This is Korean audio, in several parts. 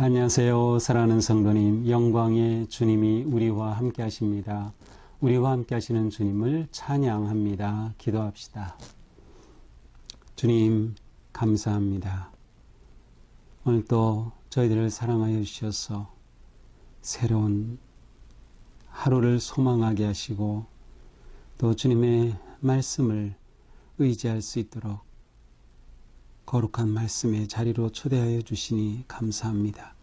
안녕하세요. 사랑하는 성도님, 영광의 주님이 우리와 함께 하십니다. 우리와 함께 하시는 주님을 찬양합니다. 기도합시다. 주님, 감사합니다. 오늘도 저희들을 사랑하여 주셔서 새로운 하루를 소망하게 하시고 또 주님의 말씀을 의지할 수 있도록 거룩한 말씀의 자리로 초대하여 주시니 감사합니다.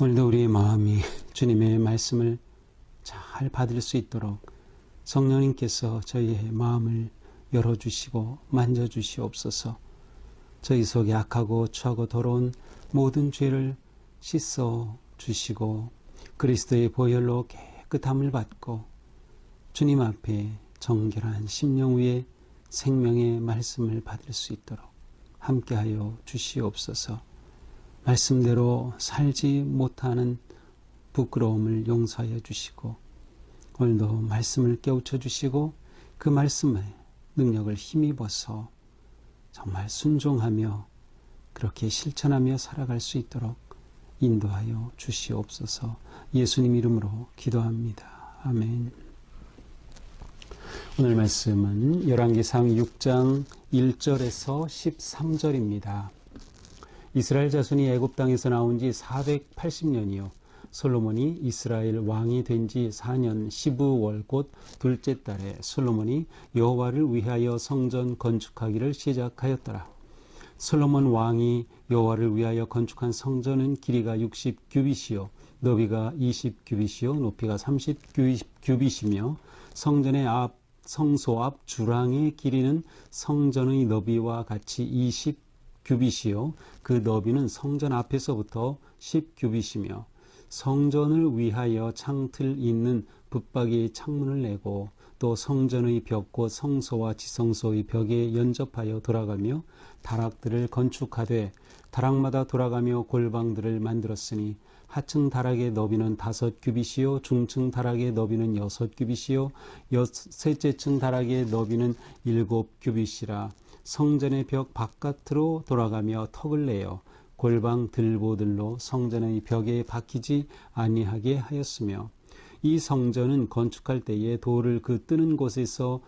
오늘도 우리의 마음이 주님의 말씀을 잘 받을 수 있도록 성령님께서 저희의 마음을 열어주시고 만져주시옵소서. 저희 속에 악하고 추하고 더러운 모든 죄를 씻어 주시고 그리스도의 보혈로 깨끗함을 받고 주님 앞에 정결한 심령 위에 생명의 말씀을 받을 수 있도록 함께하여 주시옵소서. 말씀대로 살지 못하는 부끄러움을 용서하여 주시고 오늘도 말씀을 깨우쳐 주시고 그 말씀의 능력을 힘입어서 정말 순종하며 그렇게 실천하며 살아갈 수 있도록 인도하여 주시옵소서. 예수님 이름으로 기도합니다. 아멘. 오늘 말씀은 열왕기상 6장 1절에서 13절입니다. 이스라엘 자손이 애굽 땅에서 나온 지 480년이요 솔로몬이 이스라엘 왕이 된 지 4년 15월 곧 둘째 달에 솔로몬이 여호와를 위하여 성전 건축하기를 시작하였더라. 솔로몬 왕이 여호와를 위하여 건축한 성전은 길이가 60규빗이요 너비가 20규빗이요 높이가 30규빗이며 성전의 성소 앞 주랑의 길이는 성전의 너비와 같이 20규빗이요 그 너비는 성전 앞에서부터 10규빗이며 성전을 위하여 창틀 있는 붙박이 창문을 내고 또 성전의 벽 곧 성소와 지성소의 벽에 연접하여 돌아가며 다락들을 건축하되 다락마다 돌아가며 골방들을 만들었으니 하층 다락의 너비는 5규빗이요 중층 다락의 너비는 6규빗이요 셋째 층 다락의 너비는 7규빗이라. 성전의 벽 바깥으로 돌아가며 턱을 내어 골방 들보들로 성전의 벽에 박히지 아니하게 하였으며 이 성전은 건축할 때에 돌을 그 뜨는 곳에서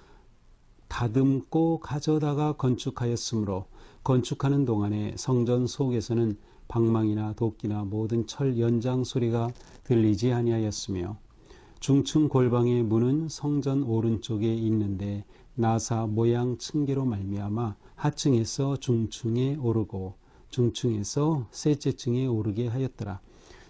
다듬고 가져다가 건축하였으므로 건축하는 동안에 성전 속에서는 방망이나 도끼나 모든 철 연장 소리가 들리지 아니하였으며 중층 골방의 문은 성전 오른쪽에 있는데 나사 모양 층계로 말미암아 하층에서 중층에 오르고 중층에서 셋째 층에 오르게 하였더라.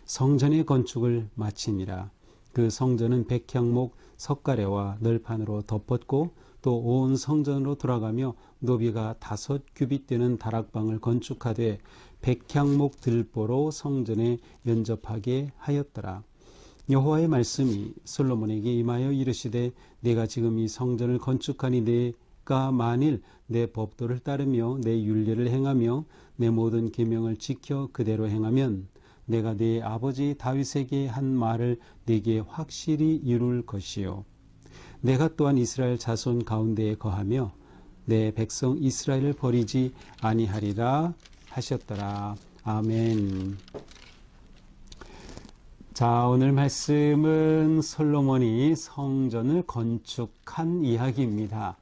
성전의 건축을 마치니라. 그 성전은 백향목 석가래와 널판으로 덮었고 또 온 성전으로 돌아가며 너비가 5규빗 되는 다락방을 건축하되 백향목 들보로 성전에 연접하게 하였더라. 여호와의 말씀이 솔로몬에게 임하여 이르시되 내가 지금 이 성전을 건축하니 내가 만일 내 법도를 따르며 내 율례를 행하며 내 모든 계명을 지켜 그대로 행하면 내가 네 아버지 다윗에게 한 말을 네게 확실히 이룰 것이요 내가 또한 이스라엘 자손 가운데에 거하며 내 백성 이스라엘을 버리지 아니하리라 하셨더라. 아멘. 자, 오늘 말씀은 솔로몬이 성전을 건축한 이야기입니다.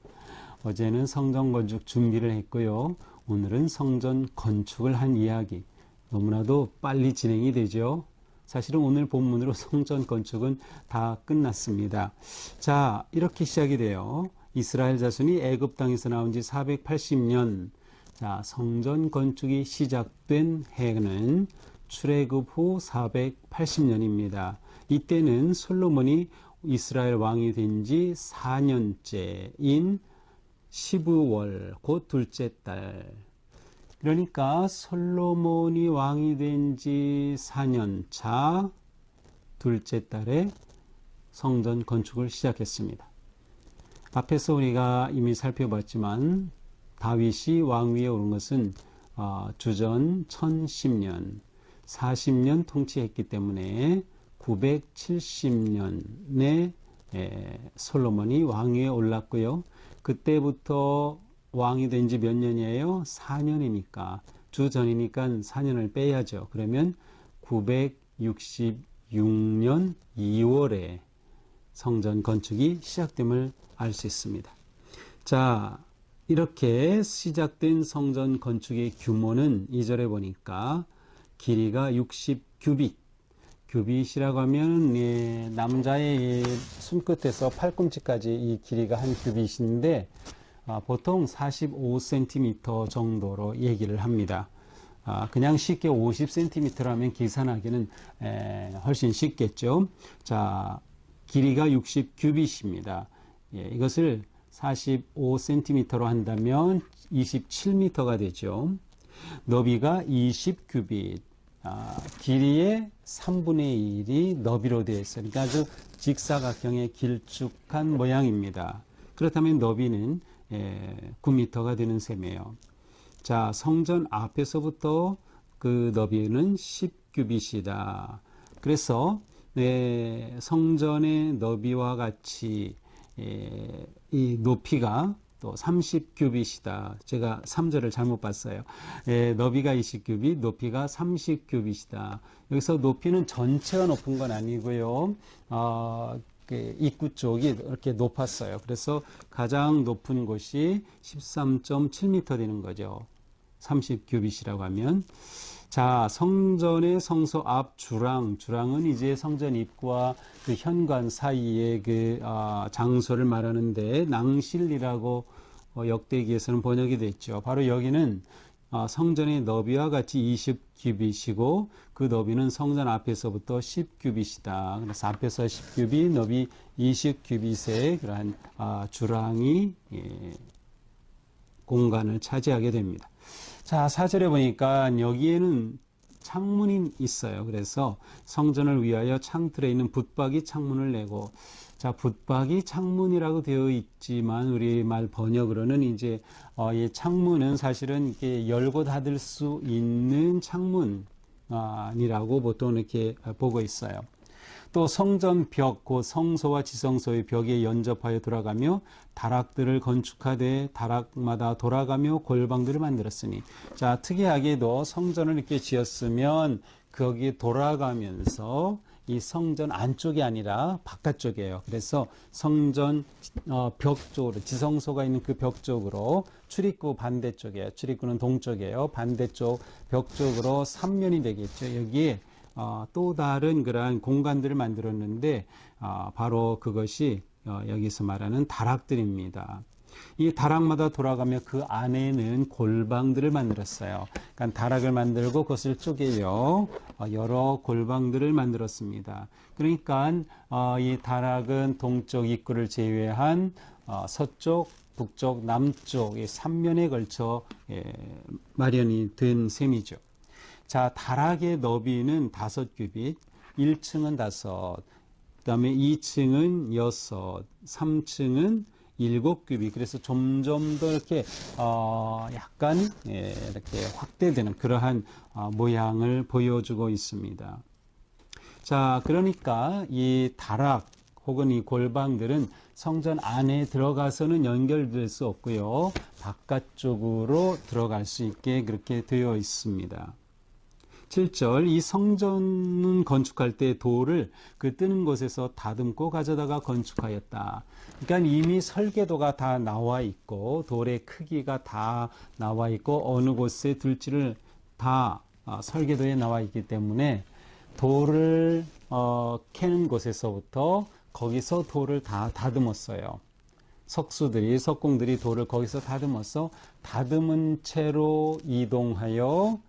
어제는 성전 건축 준비를 했고요. 오늘은 성전 건축을 한 이야기. 너무나도 빨리 진행이 되죠. 사실은 오늘 본문으로 성전 건축은 다 끝났습니다. 자, 이렇게 시작이 돼요. 이스라엘 자손이 애굽 땅에서 나온 지 480년. 자, 성전 건축이 시작된 해는 출애굽 후 480년입니다. 이때는 솔로몬이 이스라엘 왕이 된 지 4년째인 15월 곧 둘째 달. 그러니까 솔로몬이 왕이 된 지 4년 차 둘째 달에 성전 건축을 시작했습니다. 앞에서 우리가 이미 살펴봤지만 다윗이 왕위에 오른 것은 주전 1010년 40년 통치했기 때문에 970년에 솔로몬이 왕위에 올랐고요. 그때부터 왕이 된 지 몇 년이에요? 4년이니까 주 전이니까 4년을 빼야죠. 그러면 966년 2월에 성전 건축이 시작됨을 알 수 있습니다. 자, 이렇게 시작된 성전 건축의 규모는 2절에 보니까 길이가 60규빗, 규빗이라고 하면 남자의 손끝에서 팔꿈치까지 이 길이가 한 규빗인데 보통 45cm 정도로 얘기를 합니다. 그냥 쉽게 50cm라면 계산하기는 훨씬 쉽겠죠. 자, 길이가 60규빗입니다. 이것을 45cm로 한다면 27m가 되죠. 너비가 20규빗, 길이의 3분의 1이 너비로 되어 있어요. 그러니까 아주 직사각형의 길쭉한 모양입니다. 그렇다면 너비는 9m가 되는 셈이에요. 자, 성전 앞에서부터 그 너비는 10규빗이다. 그래서 성전의 너비와 같이 이 높이가 또 30규빗이다. 제가 3절을 잘못 봤어요. 너비가 20규빗, 높이가 30규빗이다. 여기서 높이는 전체가 높은 건 아니고요. 입구 쪽이 이렇게 높았어요. 그래서 가장 높은 곳이 13.7m 되는 거죠. 30규빗이라고 하면. 자, 성전의 성소 앞 주랑은 이제 성전 입구와 그 현관 사이의 그 장소를 말하는데 낭실이라고 역대기에서는 번역이 됐죠. 바로 여기는 성전의 너비와 같이 20규빗이고 그 너비는 성전 앞에서부터 10규빗이다. 그래서 앞에서 10규빗, 너비 20규빗의 그러한 주랑이 공간을 차지하게 됩니다. 자, 4절에 보니까 여기에는 창문이 있어요. 그래서 성전을 위하여 창틀에 있는 붙박이 창문을 내고, 자, 붙박이 창문이라고 되어 있지만 우리말 번역으로는 이제 이 창문은 사실은 이렇게 열고 닫을 수 있는 창문이라고 보통 이렇게 보고 있어요. 또 성전 벽, 곧 성소와 지성소의 벽에 연접하여 돌아가며 다락들을 건축하되 다락마다 돌아가며 골방들을 만들었으니, 자, 특이하게도 성전을 이렇게 지었으면 거기에 돌아가면서 이 성전 안쪽이 아니라 바깥쪽이에요. 그래서 성전 벽 쪽으로, 지성소가 있는 그 벽 쪽으로, 출입구 반대쪽이에요. 출입구는 동쪽이에요. 반대쪽 벽 쪽으로 3면이 되겠죠. 여기에 또 다른 그러한 공간들을 만들었는데 바로 그것이 여기서 말하는 다락들입니다. 이 다락마다 돌아가며 그 안에는 골방들을 만들었어요. 그러니까 다락을 만들고 그것을 쪼개요. 여러 골방들을 만들었습니다. 그러니까 이 다락은 동쪽 입구를 제외한 서쪽, 북쪽, 남쪽 이 3면에 걸쳐 마련이 된 셈이죠. 자, 다락의 너비는 5규빗, 1층은 5, 그 다음에 2층은 6, 3층은 7규빗. 그래서 점점 더 이렇게 약간 이렇게 확대되는 그러한 모양을 보여주고 있습니다. 자, 그러니까 이 다락 혹은 이 골방들은 성전 안에 들어가서는 연결될 수 없고요, 바깥쪽으로 들어갈 수 있게 그렇게 되어 있습니다. 7절, 이 성전은 건축할 때 돌을 그 뜨는 곳에서 다듬고 가져다가 건축하였다. 그러니까 이미 설계도가 다 나와 있고 돌의 크기가 다 나와 있고 어느 곳에 둘지를 다 설계도에 나와 있기 때문에 돌을 캐는 곳에서부터 거기서 돌을 다 다듬었어요. 석공들이 돌을 거기서 다듬어서 다듬은 채로 이동하여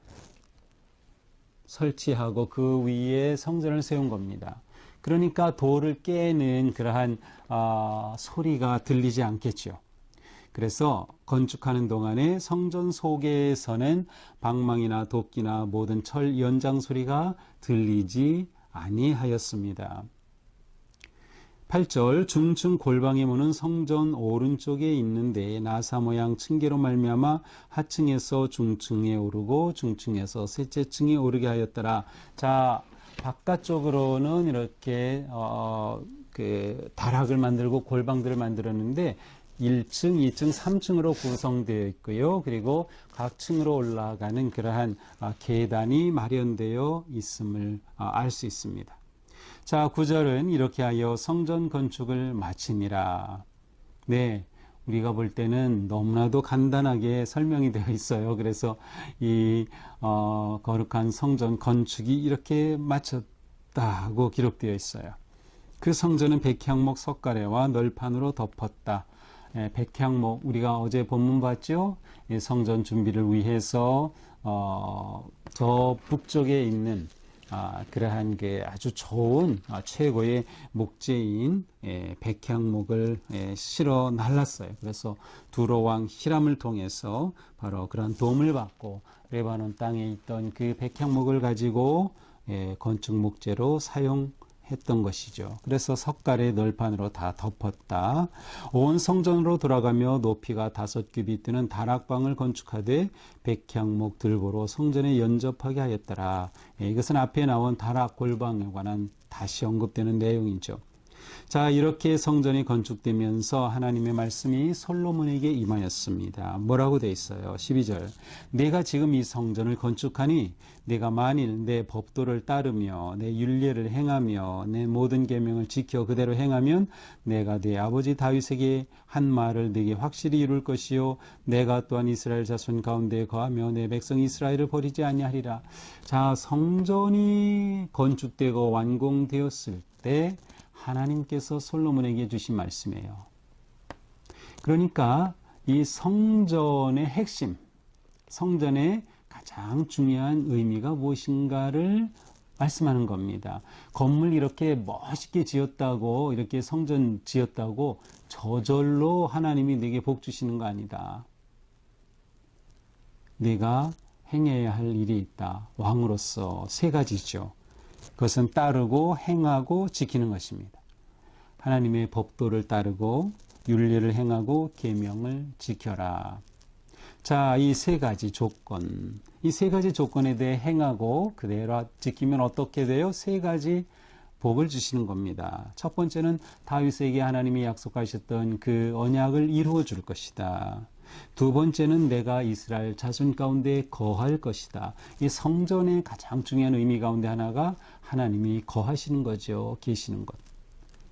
설치하고 그 위에 성전을 세운 겁니다. 그러니까 돌을 깨는 그러한 소리가 들리지 않겠죠. 그래서 건축하는 동안에 성전 속에서는 방망이나 도끼나 모든 철 연장 소리가 들리지 아니하였습니다. 8절, 중층 골방의 문은 성전 오른쪽에 있는데 나사 모양 층계로 말미암아 하층에서 중층에 오르고 중층에서 셋째 층에 오르게 하였더라. 자, 바깥쪽으로는 이렇게 그 다락을 만들고 골방들을 만들었는데 1층, 2층, 3층으로 구성되어 있고요. 그리고 각 층으로 올라가는 그러한 계단이 마련되어 있음을 알 수 있습니다. 자, 9절은 이렇게 하여 성전 건축을 마치니라. 네, 우리가 볼 때는 너무나도 간단하게 설명이 되어 있어요. 그래서 이 거룩한 성전 건축이 이렇게 마쳤다고 기록되어 있어요. 그 성전은 백향목 석가래와 널판으로 덮었다. 백향목, 우리가 어제 본문 봤죠? 성전 준비를 위해서 저 북쪽에 있는 그러한 게 아주 좋은 최고의 목재인 백향목을 실어 날랐어요. 그래서 두로왕 히람을 통해서 바로 그런 도움을 받고 레바논 땅에 있던 그 백향목을 가지고 건축 목재로 사용했던 것이죠. 그래서 석가래 널판으로 다 덮었다. 온 성전으로 돌아가며 높이가 5규빗 되는 다락방을 건축하되 백향목 들보로 성전에 연접하게 하였더라. 이것은 앞에 나온 다락 골방에 관한 다시 언급되는 내용이죠. 자, 이렇게 성전이 건축되면서 하나님의 말씀이 솔로몬에게 임하였습니다. 뭐라고 되어 있어요? 12절. 내가 지금 이 성전을 건축하니 내가 만일 내 법도를 따르며 내 율례를 행하며 내 모든 계명을 지켜 그대로 행하면 내가 네 아버지 다윗에게 한 말을 네게 확실히 이룰 것이요 내가 또한 이스라엘 자손 가운데 거하며 내 백성 이스라엘을 버리지 아니하리라. 자, 성전이 건축되고 완공되었을 때 하나님께서 솔로몬에게 주신 말씀이에요. 그러니까 이 성전의 핵심, 성전의 가장 중요한 의미가 무엇인가를 말씀하는 겁니다. 건물 이렇게 멋있게 지었다고, 이렇게 성전 지었다고 저절로 하나님이 네게 복 주시는 거 아니다. 네가 행해야 할 일이 있다. 왕으로서 3가지죠. 그것은 따르고 행하고 지키는 것입니다. 하나님의 법도를 따르고 율례를 행하고 계명을 지켜라. 자, 이 3가지 조건, 이 3가지 조건에 대해 행하고 그대로 지키면 어떻게 돼요? 3가지 복을 주시는 겁니다. 첫 번째는 다윗에게 하나님이 약속하셨던 그 언약을 이루어 줄 것이다. 두 번째는 내가 이스라엘 자손 가운데 거할 것이다. 이 성전의 가장 중요한 의미 가운데 하나가 하나님이 거하시는 거죠. 계시는 것.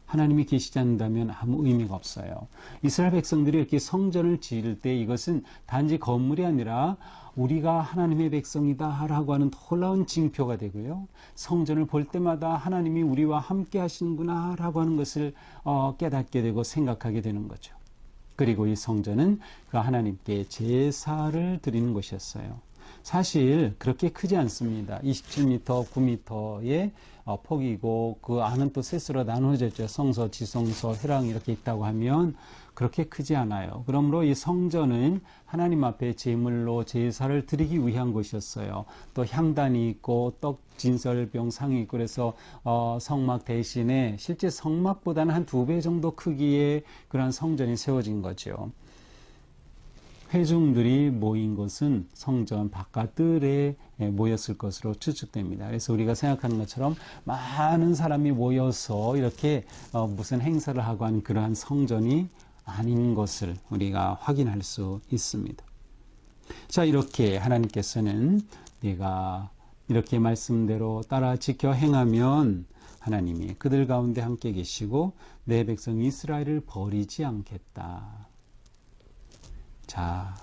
하나님이 계시지 않는다면 아무 의미가 없어요. 이스라엘 백성들이 이렇게 성전을 지을 때 이것은 단지 건물이 아니라 우리가 하나님의 백성이다 라고 하는 놀라운 징표가 되고요. 성전을 볼 때마다 하나님이 우리와 함께 하시는구나 라고 하는 것을 깨닫게 되고 생각하게 되는 거죠. 그리고 이 성전은 그 하나님께 제사를 드리는 곳이었어요. 사실 그렇게 크지 않습니다. 27m, 9m의 폭이고 그 안은 또 셋으로 나누어져 있죠. 성서, 지성소, 회랑 이렇게 있다고 하면 그렇게 크지 않아요. 그러므로 이 성전은 하나님 앞에 제물로 제사를 드리기 위한 곳이었어요. 또 향단이 있고 떡 진설병 상이 있고 그래서 성막 대신에 실제 성막보다는 한 2배 정도 크기의 그런 성전이 세워진 거죠. 회중들이 모인 곳은 성전 바깥들에 모였을 것으로 추측됩니다. 그래서 우리가 생각하는 것처럼 많은 사람이 모여서 이렇게 무슨 행사를 하고 하는 그러한 성전이 아닌 것을 우리가 확인할 수 있습니다. 자, 이렇게 하나님께서는 네가 이렇게 말씀대로 따라 지켜 행하면 하나님이 그들 가운데 함께 계시고 내 백성 이스라엘을 버리지 않겠다. 자,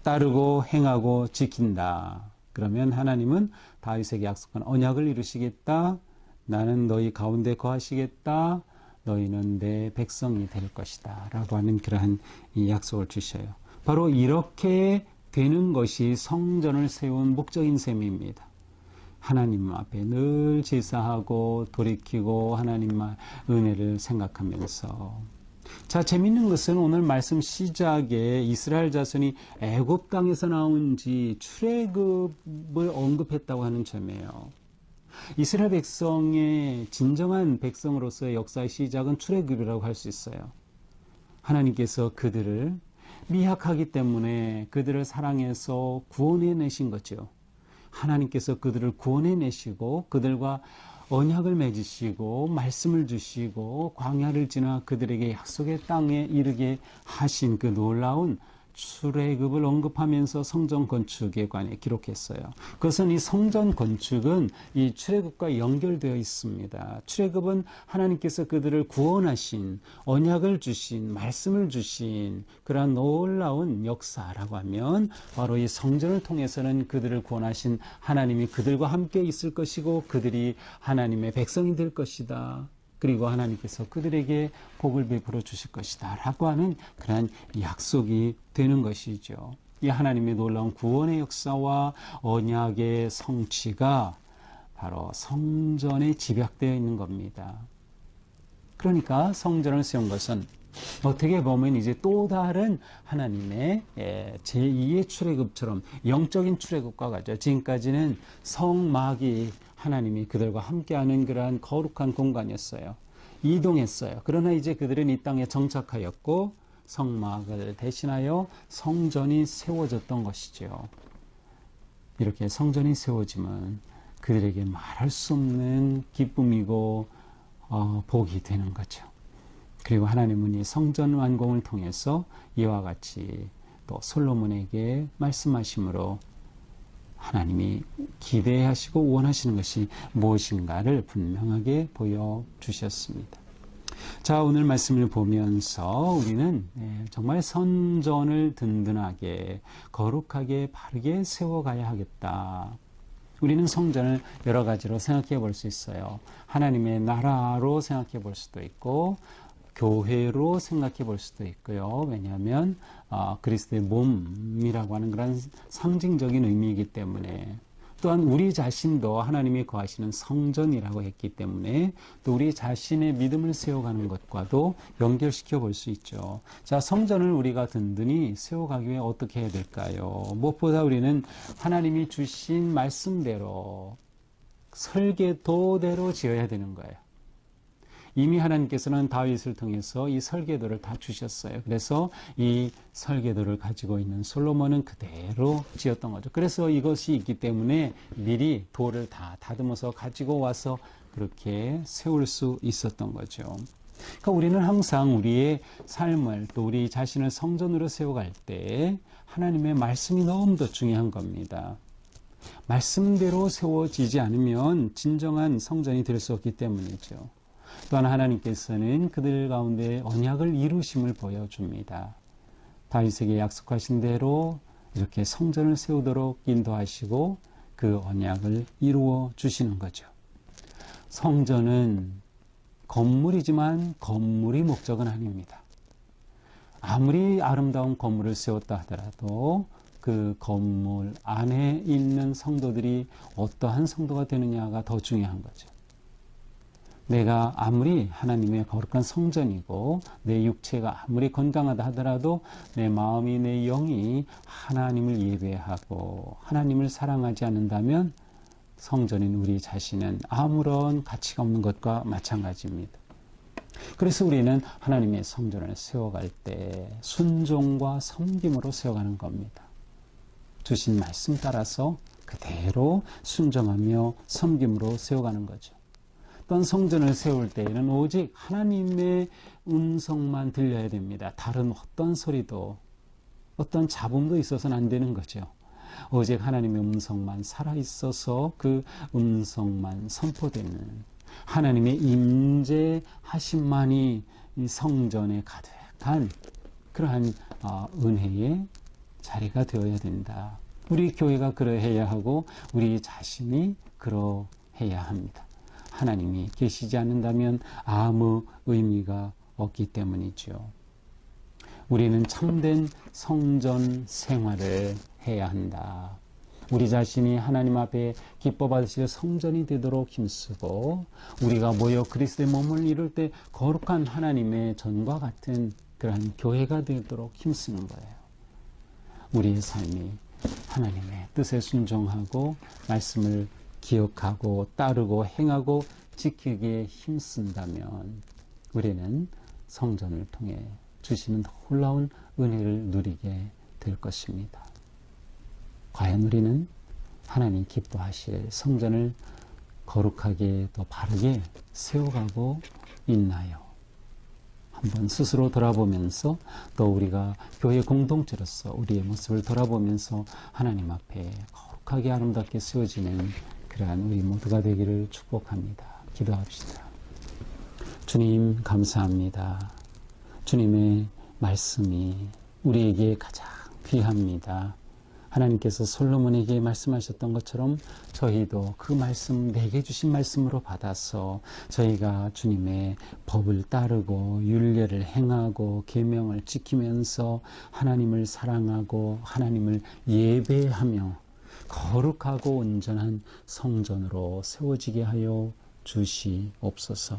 따르고 행하고 지킨다. 그러면 하나님은 다윗에게 약속한 언약을 이루시겠다. 나는 너희 가운데 거하시겠다. 너희는 내 백성이 될 것이다. 라고 하는 그러한 이 약속을 주셔요. 바로 이렇게 되는 것이 성전을 세운 목적인 셈입니다. 하나님 앞에 늘 제사하고 돌이키고 하나님의 은혜를 생각하면서 자, 재밌는 것은 오늘 말씀 시작에 이스라엘 자손이 애굽 땅에서 나온 지 출애굽을 언급했다고 하는 점이에요. 이스라엘 백성의 진정한 백성으로서의 역사의 시작은 출애굽이라고 할 수 있어요. 하나님께서 그들을 미약하기 때문에 그들을 사랑해서 구원해 내신 거죠. 하나님께서 그들을 구원해 내시고 그들과 언약을 맺으시고 말씀을 주시고 광야를 지나 그들에게 약속의 땅에 이르게 하신 그 놀라운 출애굽을 언급하면서 성전 건축에 관해 기록했어요. 그것은 이 성전 건축은 이 출애굽과 연결되어 있습니다. 출애굽은 하나님께서 그들을 구원하신, 언약을 주신, 말씀을 주신 그러한 놀라운 역사라고 하면 바로 이 성전을 통해서는 그들을 구원하신 하나님이 그들과 함께 있을 것이고 그들이 하나님의 백성이 될 것이다. 그리고 하나님께서 그들에게 복을 베풀어 주실 것이다 라고 하는 그러한 약속이 되는 것이죠. 이 하나님의 놀라운 구원의 역사와 언약의 성취가 바로 성전에 집약되어 있는 겁니다. 그러니까 성전을 세운 것은 어떻게 보면 이제 또 다른 하나님의 제2의 출애굽처럼 영적인 출애굽과 같죠. 지금까지는 성막이 하나님이 그들과 함께하는 그러한 거룩한 공간이었어요. 이동했어요. 그러나 이제 그들은 이 땅에 정착하였고 성막을 대신하여 성전이 세워졌던 것이죠. 이렇게 성전이 세워지면 그들에게 말할 수 없는 기쁨이고 복이 되는 거죠. 그리고 하나님은 이 성전 완공을 통해서 이와 같이 또 솔로몬에게 말씀하심으로 하나님이 기대하시고 원하시는 것이 무엇인가를 분명하게 보여주셨습니다. 자, 오늘 말씀을 보면서 우리는 정말 성전을 든든하게 거룩하게 바르게 세워가야 하겠다. 우리는 성전을 여러 가지로 생각해 볼 수 있어요. 하나님의 나라로 생각해 볼 수도 있고 교회로 생각해 볼 수도 있고요. 왜냐하면 그리스도의 몸이라고 하는 그런 상징적인 의미이기 때문에, 또한 우리 자신도 하나님이 거하시는 성전이라고 했기 때문에 또 우리 자신의 믿음을 세워가는 것과도 연결시켜 볼 수 있죠. 자, 성전을 우리가 든든히 세워가기 위해 어떻게 해야 될까요? 무엇보다 우리는 하나님이 주신 말씀대로 설계도대로 지어야 되는 거예요. 이미 하나님께서는 다윗을 통해서 이 설계도를 다 주셨어요. 그래서 이 설계도를 가지고 있는 솔로몬은 그대로 지었던 거죠. 그래서 이것이 있기 때문에 미리 돌을 다 다듬어서 가지고 와서 그렇게 세울 수 있었던 거죠. 그러니까 우리는 항상 우리의 삶을 또 우리 자신을 성전으로 세워갈 때 하나님의 말씀이 너무도 중요한 겁니다. 말씀대로 세워지지 않으면 진정한 성전이 될 수 없기 때문이죠. 또한 하나님께서는 그들 가운데 언약을 이루심을 보여줍니다. 다윗에게 약속하신 대로 이렇게 성전을 세우도록 인도하시고 그 언약을 이루어 주시는 거죠. 성전은 건물이지만 건물이 목적은 아닙니다. 아무리 아름다운 건물을 세웠다 하더라도 그 건물 안에 있는 성도들이 어떠한 성도가 되느냐가 더 중요한 거죠. 내가 아무리 하나님의 거룩한 성전이고 내 육체가 아무리 건강하다 하더라도 내 마음이 내 영이 하나님을 예배하고 하나님을 사랑하지 않는다면 성전인 우리 자신은 아무런 가치가 없는 것과 마찬가지입니다. 그래서 우리는 하나님의 성전을 세워갈 때 순종과 섬김으로 세워가는 겁니다. 주신 말씀 따라서 그대로 순종하며 섬김으로 세워가는 거죠. 어떤 성전을 세울 때에는 오직 하나님의 음성만 들려야 됩니다. 다른 어떤 소리도 어떤 잡음도 있어서는 안 되는 거죠. 오직 하나님의 음성만 살아있어서 그 음성만 선포되는 하나님의 임재하심만이 이 성전에 가득한 그러한 은혜의 자리가 되어야 된다. 우리 교회가 그러해야 하고 우리 자신이 그러해야 합니다. 하나님이 계시지 않는다면 아무 의미가 없기 때문이죠. 우리는 참된 성전 생활을 해야 한다. 우리 자신이 하나님 앞에 기뻐 받으실 성전이 되도록 힘쓰고 우리가 모여 그리스도의 몸을 이룰 때 거룩한 하나님의 전과 같은 그러한 교회가 되도록 힘쓰는 거예요. 우리의 삶이 하나님의 뜻에 순종하고 말씀을 기억하고 따르고 행하고 지키기에 힘쓴다면 우리는 성전을 통해 주시는 놀라운 은혜를 누리게 될 것입니다. 과연 우리는 하나님 기뻐하실 성전을 거룩하게 또 바르게 세워가고 있나요? 한번 스스로 돌아보면서 또 우리가 교회 공동체로서 우리의 모습을 돌아보면서 하나님 앞에 거룩하게 아름답게 세워지는 그러한 우리 모두가 되기를 축복합니다. 기도합시다. 주님 감사합니다. 주님의 말씀이 우리에게 가장 귀합니다. 하나님께서 솔로몬에게 말씀하셨던 것처럼 저희도 그 말씀, 내게 주신 말씀으로 받아서 저희가 주님의 법을 따르고 율례를 행하고 계명을 지키면서 하나님을 사랑하고 하나님을 예배하며 거룩하고 온전한 성전으로 세워지게 하여 주시옵소서.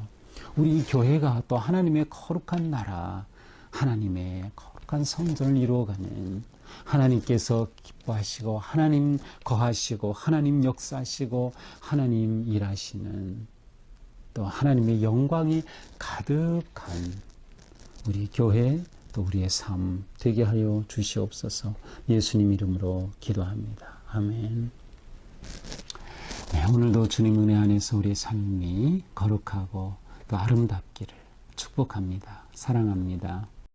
우리 교회가 또 하나님의 거룩한 나라, 하나님의 거룩한 성전을 이루어가는 하나님께서 기뻐하시고 하나님 거하시고 하나님 역사하시고 하나님 일하시는 또 하나님의 영광이 가득한 우리 교회 또 우리의 삶 되게 하여 주시옵소서. 예수님 이름으로 기도합니다. 아멘. 네, 오늘도 주님 은혜 안에서 우리의 삶이 거룩하고 또 아름답기를 축복합니다. 사랑합니다.